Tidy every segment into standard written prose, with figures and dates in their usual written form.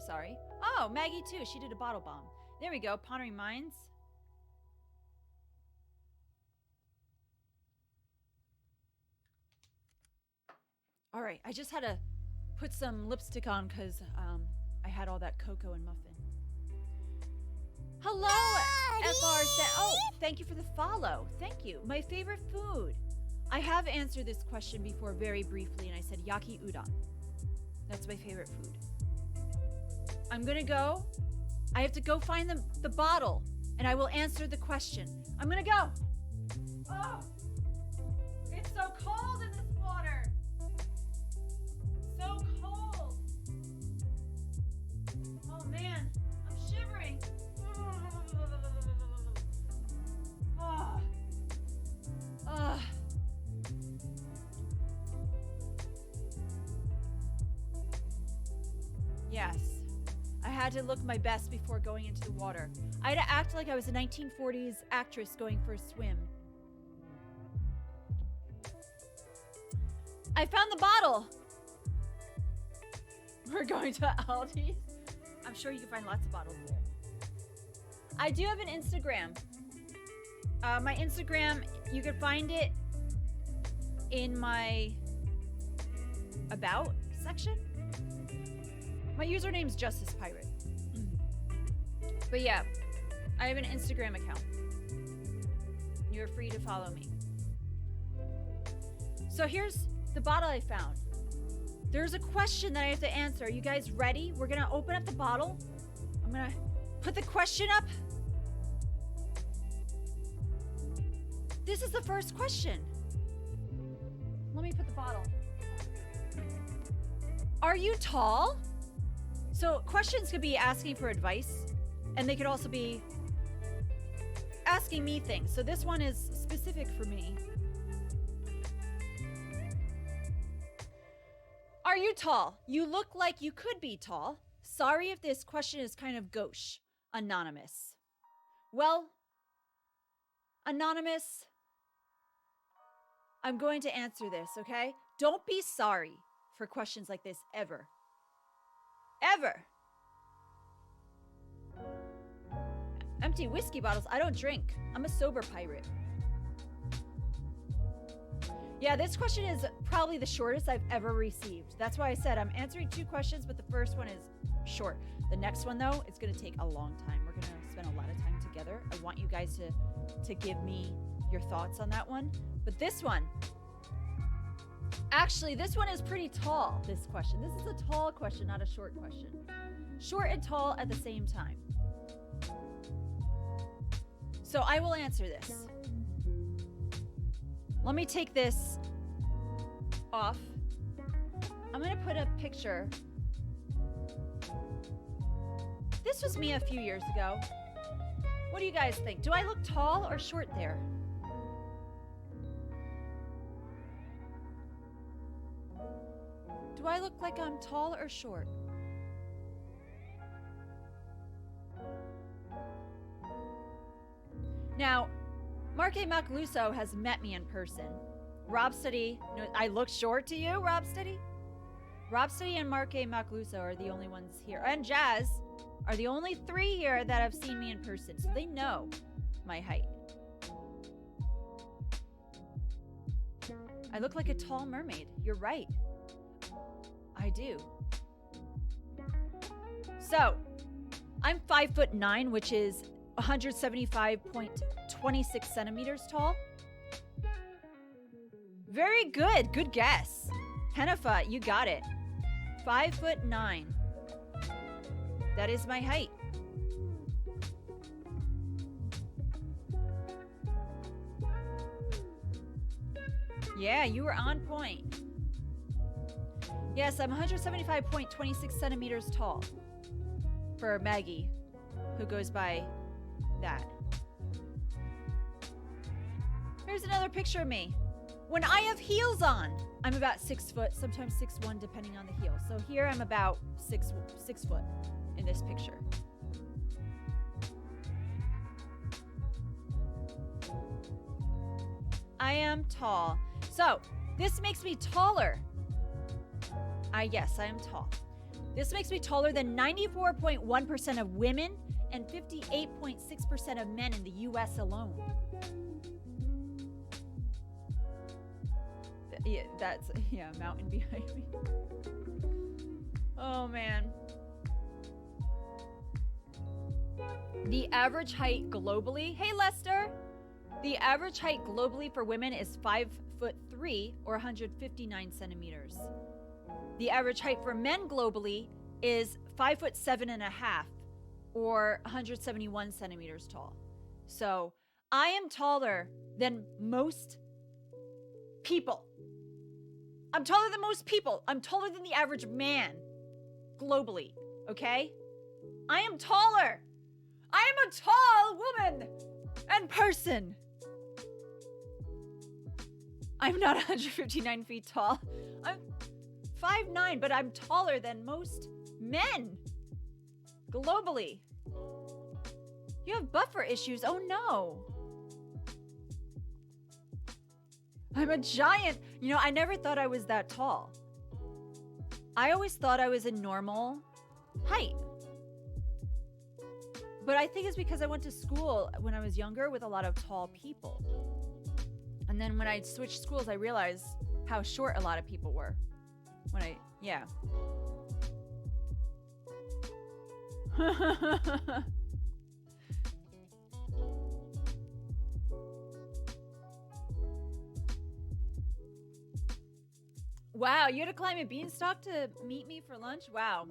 sorry. Oh, Maggie too. She did a bottle bomb. There we go. Pondering Minds. All right, I just had to put some lipstick on because I had all that cocoa and muffin. Hello, FR. Oh, thank you for the follow. Thank you. My favorite food. I have answered this question before very briefly, and I said yaki udon. That's my favorite food. I'm gonna go. I have to go find the bottle, and I will answer the question. I'm gonna go. Oh, it's so cold in this water. So cold. Oh man, I'm shivering. Oh. Yes, I had to look my best before going into the water. I had to act like I was a 1940s actress going for a swim. I found the bottle. We're going to Aldi's. I'm sure you can find lots of bottles there. I do have an Instagram. My Instagram, you can find it in my About section. My username's Justice Pirate. But yeah, I have an Instagram account. You're free to follow me. So here's the bottle I found. There's a question that I have to answer. Are you guys ready? We're gonna open up the bottle. I'm gonna put the question up. This is the first question. Let me put the bottle. Are you tall? So questions could be asking for advice, and they could also be asking me things. So this one is specific for me. Are you tall? You look like you could be tall. Sorry if this question is kind of gauche. Anonymous. Well, Anonymous, I'm going to answer this, okay? Don't be sorry for questions like this ever. Ever. Empty whiskey bottles. I don't drink. I'm a sober pirate. Yeah, this question is probably the shortest I've ever received. That's why I said I'm answering 2 questions, but the first one is short. The next one, though, it's going to take a long time. We're going to spend a lot of time together. I want you guys to give me your thoughts on that one. But this one, actually, this one is pretty tall, this question. This is a tall question, not a short question. Short and tall at the same time. So I will answer this. Let me take this off. I'm going to put a picture. This was me a few years ago. What do you guys think? Do I look tall or short there? Do I look like I'm tall or short? Now, Marque Macaluso has met me in person. Rob Study, I look short to you, Rob Study? Rob Study and Marque Macaluso are the only ones here. And Jazz are the only 3 here that have seen me in person. So they know my height. I look like a tall mermaid. You're right. I do. So, I'm 5'9", which is 175.26 centimeters tall. Very good. Good guess. Hennifa, you got it. 5'9". That is my height. Yeah, you were on point. Yes, I'm 175.26 centimeters tall. For Maggie, who goes by that. Here's another picture of me. When I have heels on, I'm about 6 foot, sometimes 6'1", depending on the heel. So here I'm about 6 foot in this picture. I am tall. So this makes me taller. Yes, I am tall. This makes me taller than 94.1% of women and 58.6% of men in the US alone. Yeah, that's, yeah, mountain behind me. Oh, man. The average height globally, hey, Lester. The average height globally for women is 5'3" or 159 centimeters. The average height for men globally is 5'7.5" or 171 centimeters tall. So I am taller than most people. I'm taller than most people. I'm taller than the average man globally, okay? I am taller. I am a tall woman and person. I'm not 159 feet tall. I'm 5'9", but I'm taller than most men globally. You have buffer issues. Oh no. I'm a giant. You know, I never thought I was that tall. I always thought I was a normal height. But I think it's because I went to school when I was younger with a lot of tall people. And then when I switched schools, I realized how short a lot of people were. Yeah. Wow, you had to climb a beanstalk to meet me for lunch? Wow.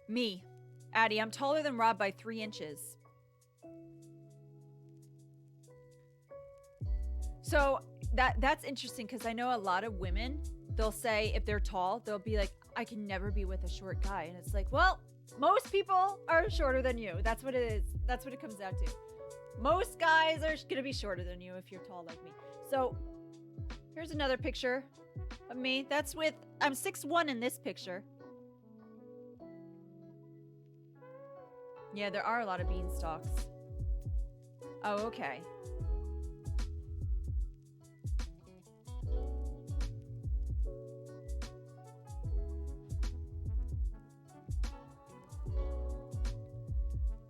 Me, Addie, I'm taller than Rob by 3 inches. So that's interesting because I know a lot of women, they'll say if they're tall, they'll be like, I can never be with a short guy. And it's like, well, most people are shorter than you. That's what it is. That's what it comes down to. Most guys are going to be shorter than you if you're tall like me. So here's another picture of me. That's with, I'm 6'1" in this picture. Yeah, there are a lot of beanstalks. Oh, okay.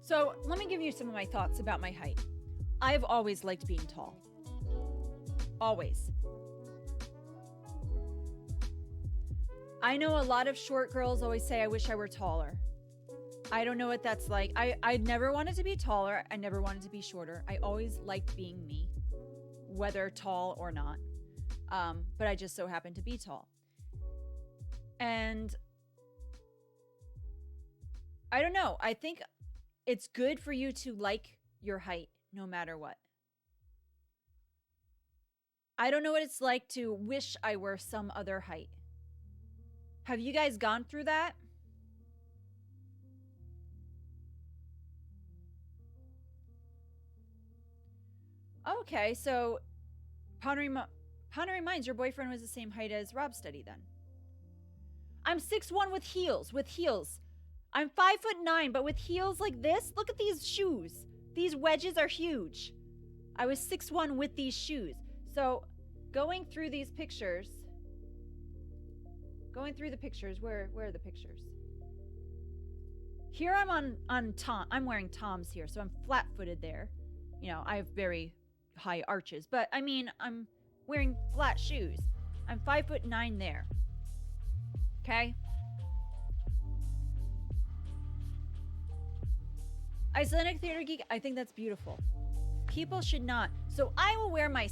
So let me give you some of my thoughts about my height. I've always liked being tall. Always. I know a lot of short girls always say, I wish I were taller. I don't know what that's like. I never wanted to be taller. I never wanted to be shorter. I always liked being me, whether tall or not. But I just so happened to be tall. And I don't know. I think it's good for you to like your height no matter what. I don't know what it's like to wish I were some other height. Have you guys gone through that? Okay, so pondering minds, your boyfriend was the same height as Rob Steady then. I'm 6'1" with heels, I'm 5'9", but with heels like this, look at these shoes. These wedges are huge. I was 6'1" with these shoes. So going through these pictures, where are the pictures? Here I'm on Tom. I'm wearing Toms here, so I'm flat-footed there. You know, I have very high arches, but I mean, I'm wearing flat shoes. I'm 5'9" there. Okay? Icelandic theater geek, I think that's beautiful. People should not. So I will wear my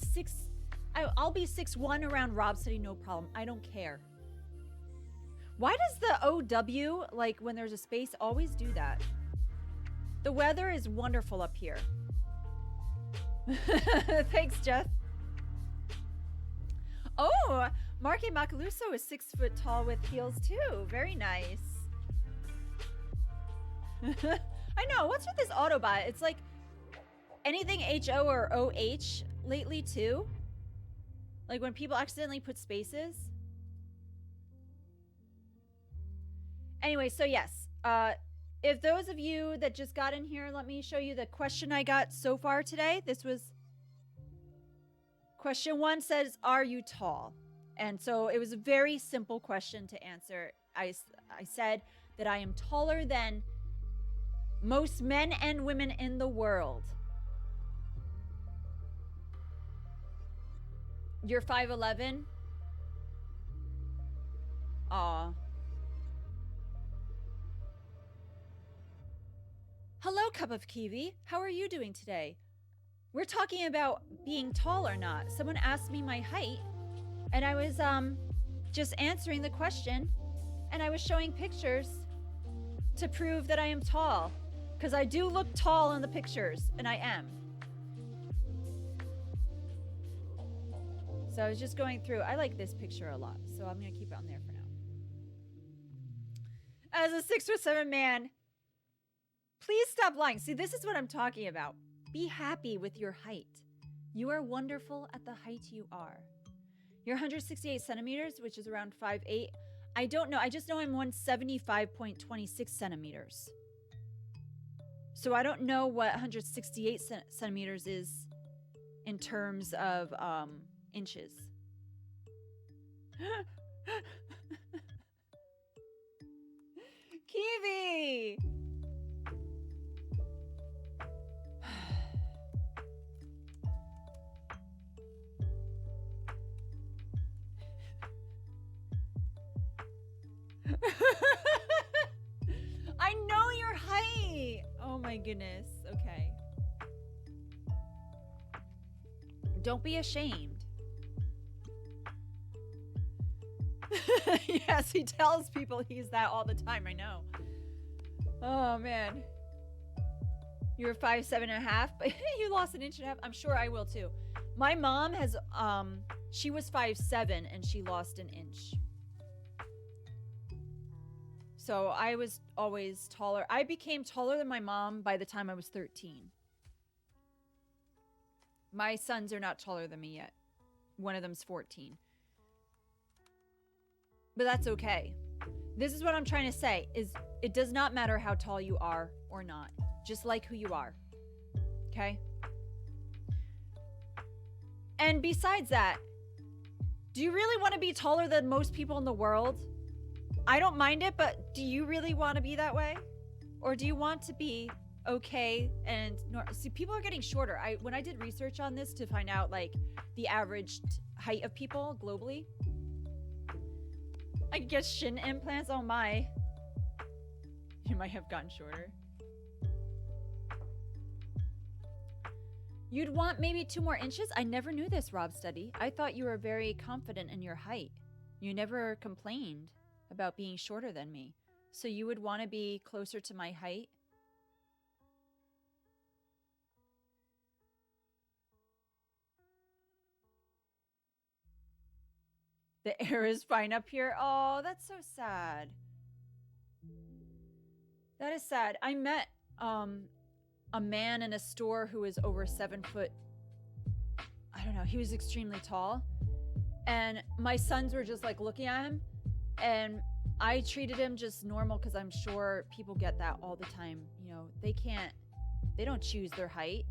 I'll be 6'1" around Rob City, no problem. I don't care. Why does the OW, like when there's a space, always do that? The weather is wonderful up here. Thanks, Jeff. Oh, Marque Macaluso is 6 foot tall with heels too. Very nice. I know. What's with this Autobot? It's like anything HO or OH lately too. Like when people accidentally put spaces. Anyway, so yes. If those of you that just got in here, let me show you the question I got so far today. This was question 1 says, are you tall? And so it was a very simple question to answer. I said that I am taller than most men and women in the world. You're 5'11"? Aw. Hello, Cup of Kiwi. How are you doing today? We're talking about being tall or not. Someone asked me my height, and I was just answering the question, and I was showing pictures to prove that I am tall, because I do look tall in the pictures, and I am. So I was just going through. I like this picture a lot, so I'm going to keep it on there for now. As a 6'7" man, please stop lying. See, this is what I'm talking about. Be happy with your height. You are wonderful at the height you are. You're 168 centimeters, which is around 5'8". I don't know. I just know I'm 175.26 centimeters. So I don't know what 168 centimeters is in terms of inches. Kiwi! I know your height. Oh my goodness. Okay. Don't be ashamed. Yes, he tells people he's that all the time. I know. Oh man. You were 5'7.5", but you lost an inch and a half. I'm sure I will too. My mom has she was 5'7" and she lost an inch. So I was always taller. I became taller than my mom by the time I was 13. My sons are not taller than me yet. One of them's 14. But that's okay. This is what I'm trying to say, is it does not matter how tall you are or not. Just like who you are. Okay? And besides that, do you really want to be taller than most people in the world? I don't mind it, but do you really want to be that way? Or do you want to be okay and see, people are getting shorter. When I did research on this to find out like the average height of people globally, I guess shin implants. Oh my. You might have gotten shorter. You'd want maybe 2 more inches? I never knew this, Rob Study. I thought you were very confident in your height. You never complained about being shorter than me. So you would want to be closer to my height? The air is fine up here. Oh, that's so sad. That is sad. I met a man in a store who was over 7 foot. I don't know. He was extremely tall. And my sons were just like looking at him. And I treated him just normal because I'm sure people get that all the time. You know, they don't choose their height.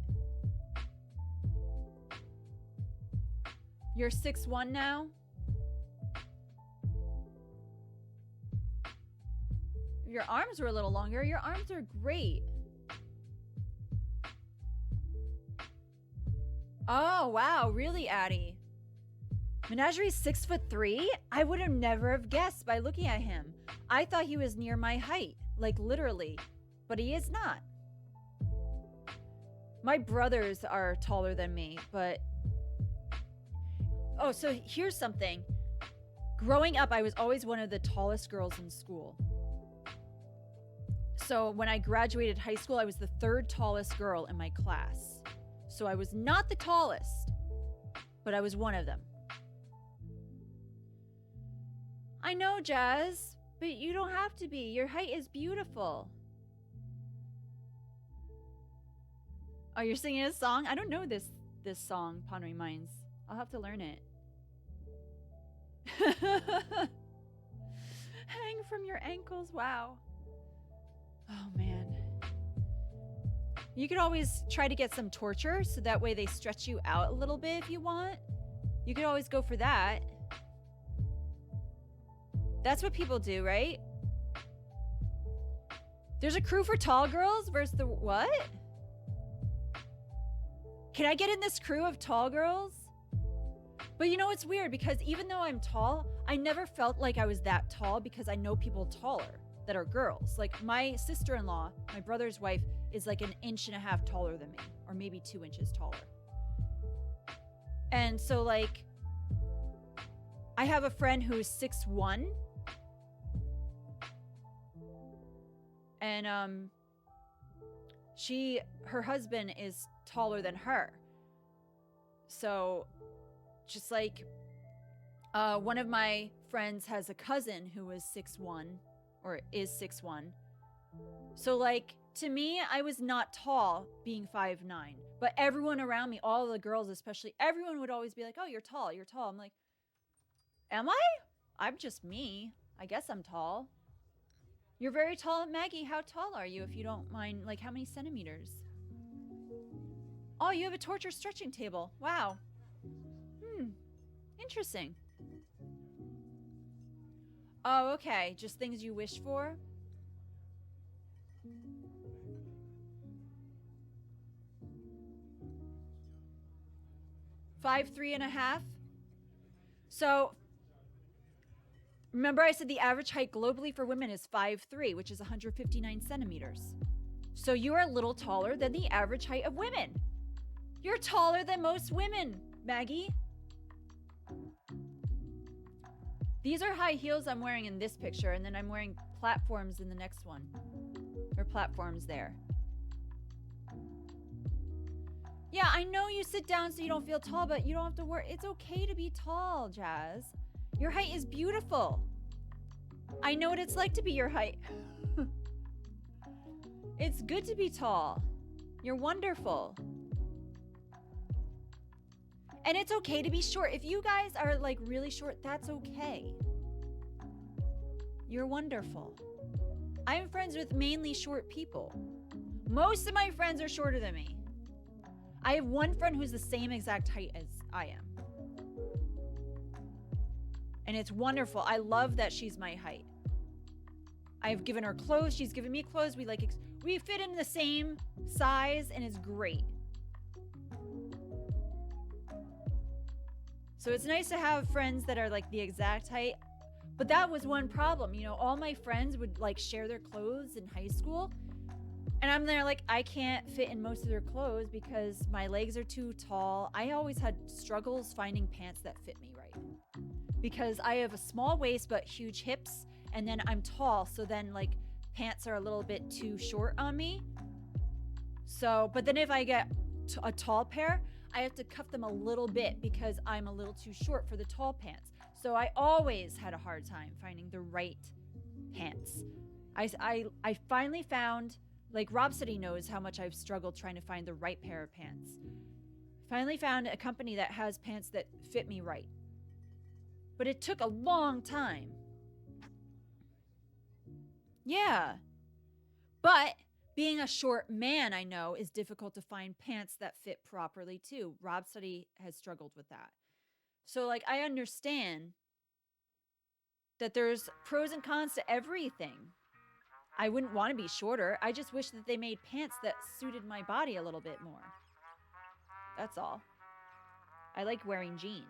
You're 6'1" now? Your arms were a little longer. Your arms are great. Oh, wow. Really, Addie? Menagerie's 6'3"? I would have never have guessed by looking at him. I thought he was near my height, like literally, but he is not. My brothers are taller than me, but... Oh, so here's something. Growing up, I was always one of the tallest girls in school. So when I graduated high school, I was the 3rd tallest girl in my class. So I was not the tallest, but I was one of them. I know, Jazz, but you don't have to be. Your height is beautiful. Oh, you're singing a song? I don't know this song, Pondering Minds. I'll have to learn it. Hang from your ankles. Wow. Oh, man. You could always try to get some torture so that way they stretch you out a little bit if you want. You could always go for that. That's what people do, right? There's a crew for tall girls versus the what? Can I get in this crew of tall girls? But you know, it's weird because even though I'm tall, I never felt like I was that tall because I know people taller that are girls. Like my sister-in-law, my brother's wife, is like 1.5 inches taller than me, or maybe 2 inches taller. And so like, I have a friend who is 6'1", and her husband is taller than her. So just like one of my friends has a cousin who is 6'1", or is 6'1". So like, to me, I was not tall being 5'9", but everyone around me, all the girls especially, everyone would always be like, oh, you're tall, you're tall. I'm like, am I? I'm just me. I guess I'm tall. You're very tall. Maggie, how tall are you, if you don't mind? Like, how many centimeters? Oh, you have a torture stretching table. Wow. Interesting. Oh, okay. Just things you wish for? Five, 3.5. So, remember I said the average height globally for women is 5'3", which is 159 centimeters. So you are a little taller than the average height of women. You're taller than most women, Maggie. These are high heels I'm wearing in this picture, and then I'm wearing platforms in the next one. Or platforms there. Yeah, I know you sit down so you don't feel tall, but you don't have to worry. It's okay to be tall, Jazz. Your height is beautiful. I know what it's like to be your height. It's good to be tall. You're wonderful. And it's okay to be short. If you guys are like really short, that's okay. You're wonderful. I'm friends with mainly short people. Most of my friends are shorter than me. I have one friend who's the same exact height as I am. And it's wonderful. I love that she's my height. I've given her clothes. She's given me clothes. We fit in the same size, and it's great. So it's nice to have friends that are like the exact height. But that was one problem. You know, all my friends would like share their clothes in high school. And I'm there like, I can't fit in most of their clothes because my legs are too tall. I always had struggles finding pants that fit me right. Because I have a small waist but huge hips, and then I'm tall, so then like pants are a little bit too short on me. So, but then if I get a tall pair, I have to cuff them a little bit because I'm a little too short for the tall pants. So I always had a hard time finding the right pants. I finally found, like Rob said he knows how much I've struggled trying to find the right pair of pants. Finally found a company that has pants that fit me right. But it took a long time. Yeah. But being a short man, I know, is difficult to find pants that fit properly too. Rob said he has struggled with that. So like, I understand that there's pros and cons to everything. I wouldn't want to be shorter. I just wish that they made pants that suited my body a little bit more. That's all. I like wearing jeans.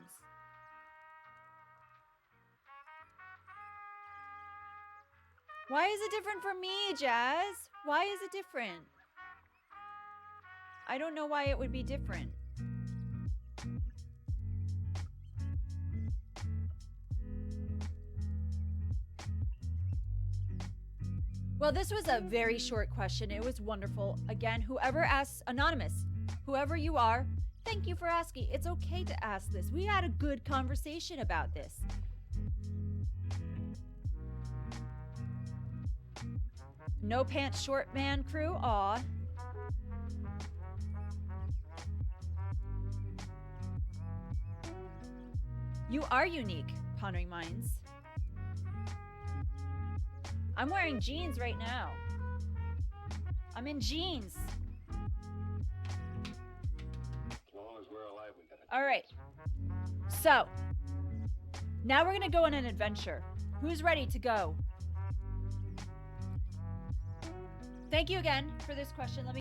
Why is it different for me, Jazz? Why is it different? I don't know why it would be different. Well, this was a very short question. It was wonderful. Again, whoever asks, anonymous, whoever you are, thank you for asking. It's okay to ask this. We had a good conversation about this. No pants short man crew, aw. You are unique, Pondering Minds. I'm wearing jeans right now. I'm in jeans. As long as we're alive, we gotta. All right. So, now we're going to go on an adventure. Who's ready to go? Thank you again for this question. Let me